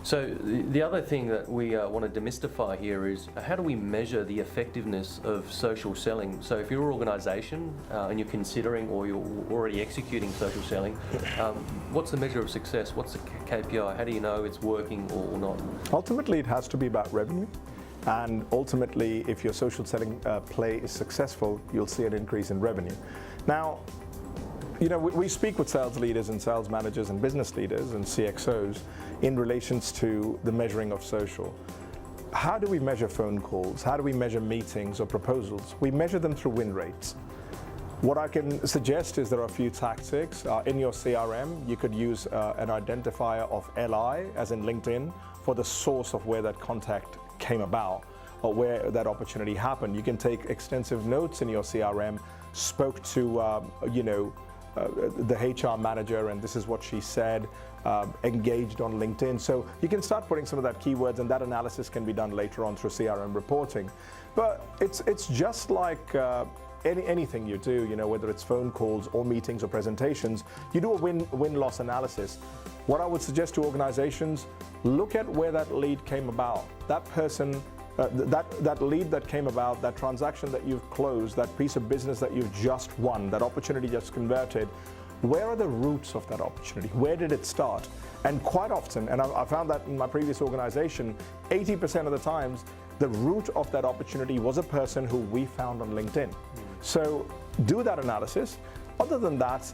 So the other thing that we want to demystify here is how do we measure the effectiveness of social selling? So if you're an organisation and you're considering or you're already executing social selling, what's the measure of success? What's the KPI? How do you know it's working or not? Ultimately, it has to be about revenue. And ultimately, if your social selling play is successful, you'll see an increase in revenue. Now, you know, we speak with sales leaders and sales managers and business leaders and CXOs in relations to the measuring of social. How do we measure phone calls? How do we measure meetings or proposals? We measure them through win rates. What I can suggest is there are a few tactics. In your CRM, you could use an identifier of LI, as in LinkedIn, for the source of where that contact came about or where that opportunity happened. You can take extensive notes in your CRM, spoke to, the HR manager and this is what she said, engaged on LinkedIn. So you can start putting some of that keywords, and that analysis can be done later on through CRM reporting. But it's just like anything you do, you know, whether it's phone calls or meetings or presentations, you do a win-loss analysis. What I would suggest to organizations, look at where that lead came about. That person, that lead that came about, that transaction that you've closed, that piece of business that you've just won, that opportunity just converted, where are the roots of that opportunity? Where did it start? And quite often, and I found that in my previous organization, 80% of the times, the root of that opportunity was a person who we found on LinkedIn. So do that analysis. Other than that,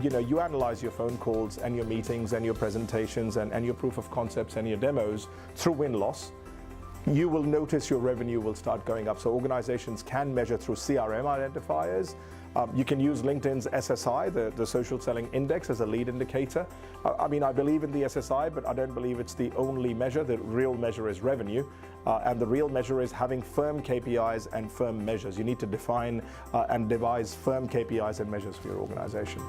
you analyze your phone calls and your meetings and your presentations and your proof of concepts and your demos through win-loss. You will notice your revenue will start going up. So organizations can measure through CRM identifiers. You can use LinkedIn's SSI, the social selling index, as a lead indicator. I believe in the SSI, but I don't believe it's the only measure. The real measure is revenue, and the real measure is having firm KPIs and firm measures. You need to define and devise firm KPIs and measures for your organization.